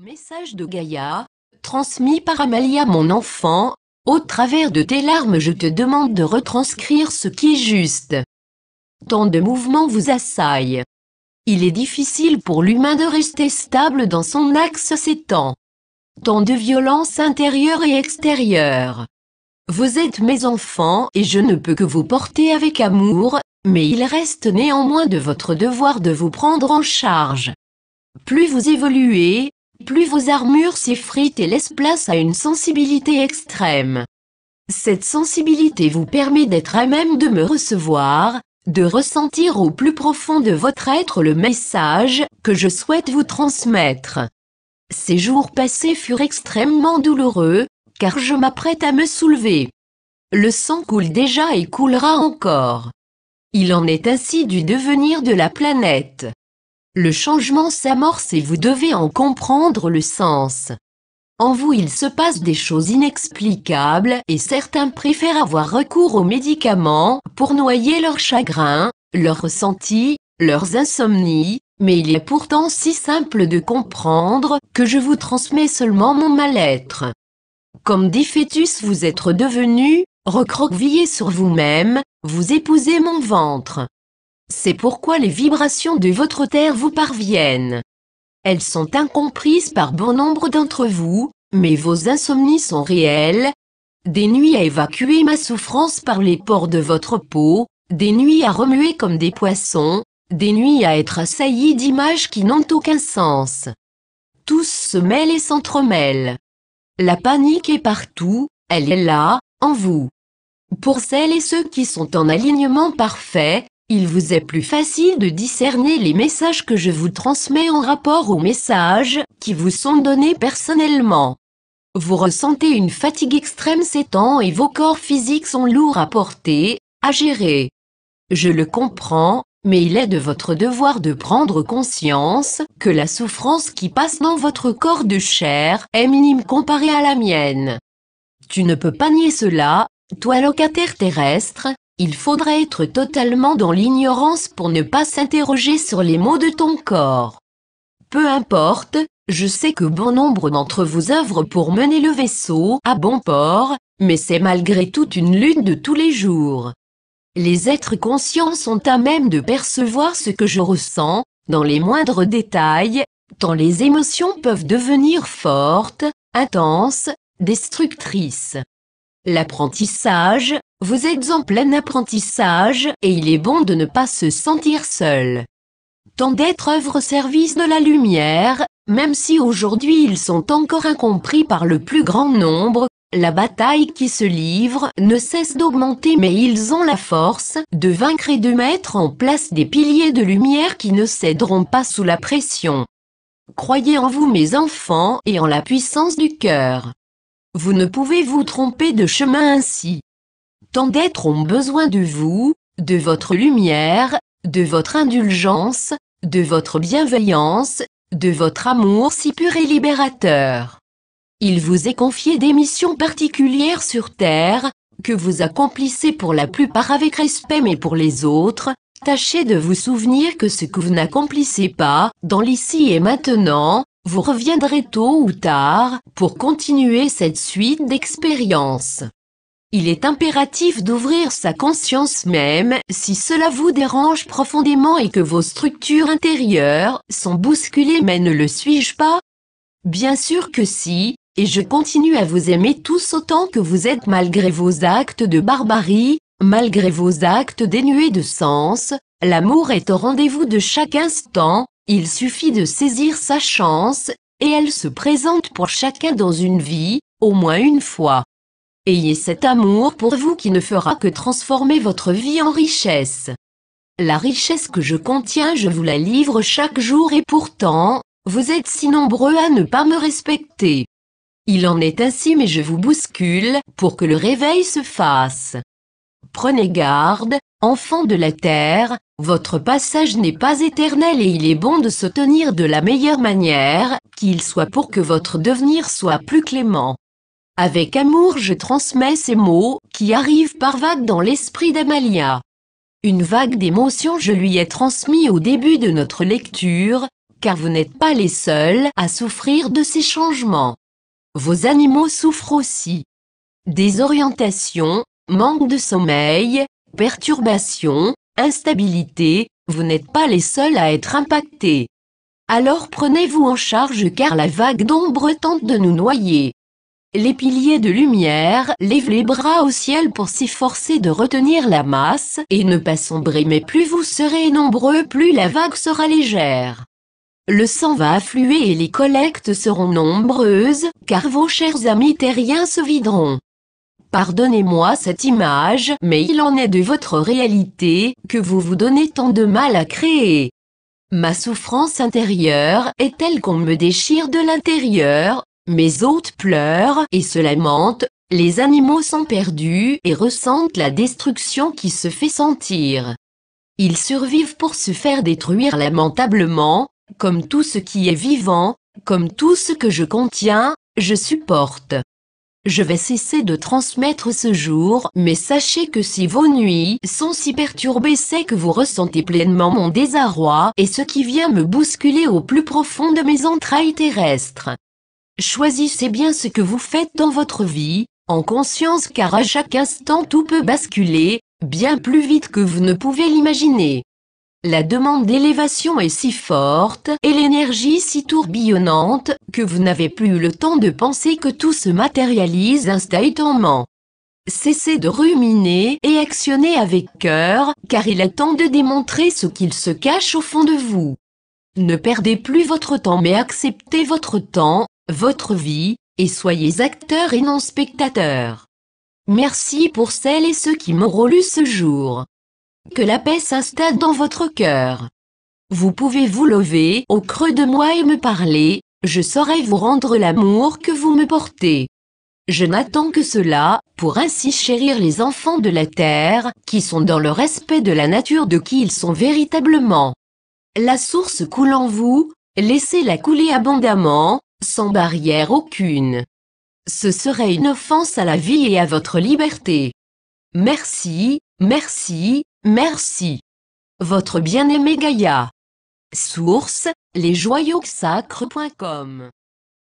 Message de Gaïa, transmis par Amalia mon enfant, au travers de tes larmes je te demande de retranscrire ce qui est juste. Tant de mouvements vous assaillent. Il est difficile pour l'humain de rester stable dans son axe s'étend. Tant de violence intérieure et extérieure. Vous êtes mes enfants et je ne peux que vous porter avec amour, mais il reste néanmoins de votre devoir de vous prendre en charge. Plus vous évoluez, plus vos armures s'effritent et laissent place à une sensibilité extrême. Cette sensibilité vous permet d'être à même de me recevoir, de ressentir au plus profond de votre être le message que je souhaite vous transmettre. Ces jours passés furent extrêmement douloureux, car je m'apprête à me soulever. Le sang coule déjà et coulera encore. Il en est ainsi du devenir de la planète. Le changement s'amorce et vous devez en comprendre le sens. En vous il se passe des choses inexplicables et certains préfèrent avoir recours aux médicaments pour noyer leurs chagrins, leurs ressentis, leurs insomnies, mais il est pourtant si simple de comprendre que je vous transmets seulement mon mal-être. Comme des fœtus vous êtes redevenus, recroquevillés sur vous-même, vous épousez mon ventre. C'est pourquoi les vibrations de votre terre vous parviennent. Elles sont incomprises par bon nombre d'entre vous, mais vos insomnies sont réelles. Des nuits à évacuer ma souffrance par les pores de votre peau, des nuits à remuer comme des poissons, des nuits à être assaillis d'images qui n'ont aucun sens. Tous se mêlent et s'entremêlent. La panique est partout, elle est là, en vous. Pour celles et ceux qui sont en alignement parfait, il vous est plus facile de discerner les messages que je vous transmets en rapport aux messages qui vous sont donnés personnellement. Vous ressentez une fatigue extrême ces temps et vos corps physiques sont lourds à porter, à gérer. Je le comprends, mais il est de votre devoir de prendre conscience que la souffrance qui passe dans votre corps de chair est minime comparée à la mienne. Tu ne peux pas nier cela, toi locataire terrestre. Il faudrait être totalement dans l'ignorance pour ne pas s'interroger sur les maux de ton corps. Peu importe, je sais que bon nombre d'entre vous œuvrent pour mener le vaisseau à bon port, mais c'est malgré tout une lutte de tous les jours. Les êtres conscients sont à même de percevoir ce que je ressens, dans les moindres détails, tant les émotions peuvent devenir fortes, intenses, destructrices. L'apprentissage, vous êtes en plein apprentissage et il est bon de ne pas se sentir seul. Tant d'êtres œuvrent au service de la lumière, même si aujourd'hui ils sont encore incompris par le plus grand nombre, la bataille qui se livre ne cesse d'augmenter mais ils ont la force de vaincre et de mettre en place des piliers de lumière qui ne céderont pas sous la pression. Croyez en vous mes enfants et en la puissance du cœur. Vous ne pouvez vous tromper de chemin ainsi. Tant d'êtres ont besoin de vous, de votre lumière, de votre indulgence, de votre bienveillance, de votre amour si pur et libérateur. Il vous est confié des missions particulières sur Terre, que vous accomplissez pour la plupart avec respect mais pour les autres, tâchez de vous souvenir que ce que vous n'accomplissez pas, dans l'ici et maintenant, vous reviendrez tôt ou tard pour continuer cette suite d'expériences. Il est impératif d'ouvrir sa conscience même si cela vous dérange profondément et que vos structures intérieures sont bousculées mais ne le suis-je pas? Bien sûr que si, et je continue à vous aimer tous autant que vous êtes malgré vos actes de barbarie, malgré vos actes dénués de sens, l'amour est au rendez-vous de chaque instant. Il suffit de saisir sa chance, et elle se présente pour chacun dans une vie, au moins une fois. Ayez cet amour pour vous qui ne fera que transformer votre vie en richesse. La richesse que je contiens je vous la livre chaque jour et pourtant, vous êtes si nombreux à ne pas me respecter. Il en est ainsi mais je vous bouscule pour que le réveil se fasse. Prenez garde, enfants de la terre, votre passage n'est pas éternel et il est bon de se tenir de la meilleure manière qu'il soit pour que votre devenir soit plus clément. Avec amour je transmets ces mots qui arrivent par vagues dans l'esprit d'Amalia. Une vague d'émotion je lui ai transmis au début de notre lecture, car vous n'êtes pas les seuls à souffrir de ces changements. Vos animaux souffrent aussi. Désorientation, manque de sommeil, perturbation, instabilité, vous n'êtes pas les seuls à être impactés. Alors prenez-vous en charge car la vague d'ombre tente de nous noyer. Les piliers de lumière lèvent les bras au ciel pour s'efforcer de retenir la masse et ne pas sombrer, mais plus vous serez nombreux, plus la vague sera légère. Le sang va affluer et les collectes seront nombreuses, car vos chers amis terriens se videront. Pardonnez-moi cette image, mais il en est de votre réalité que vous vous donnez tant de mal à créer. Ma souffrance intérieure est telle qu'on me déchire de l'intérieur, mes hôtes pleurent et se lamentent, les animaux sont perdus et ressentent la destruction qui se fait sentir. Ils survivent pour se faire détruire lamentablement, comme tout ce qui est vivant, comme tout ce que je contiens, je supporte. Je vais cesser de transmettre ce jour, mais sachez que si vos nuits sont si perturbées, c'est que vous ressentez pleinement mon désarroi et ce qui vient me bousculer au plus profond de mes entrailles terrestres. Choisissez bien ce que vous faites dans votre vie, en conscience, car à chaque instant tout peut basculer, bien plus vite que vous ne pouvez l'imaginer. La demande d'élévation est si forte et l'énergie si tourbillonnante que vous n'avez plus le temps de penser que tout se matérialise instantanément. Cessez de ruminer et actionnez avec cœur, car il est temps de démontrer ce qu'il se cache au fond de vous. Ne perdez plus votre temps mais acceptez votre temps, votre vie, et soyez acteurs et non spectateurs. Merci pour celles et ceux qui m'auront lu ce jour. Que la paix s'installe dans votre cœur. Vous pouvez vous lever au creux de moi et me parler, je saurai vous rendre l'amour que vous me portez. Je n'attends que cela, pour ainsi chérir les enfants de la terre, qui sont dans le respect de la nature de qui ils sont véritablement. La source coule en vous, laissez-la couler abondamment, sans barrière aucune. Ce serait une offense à la vie et à votre liberté. Merci, merci, merci. Votre bien-aimé Gaïa. Source, lesjoyauxsacres.com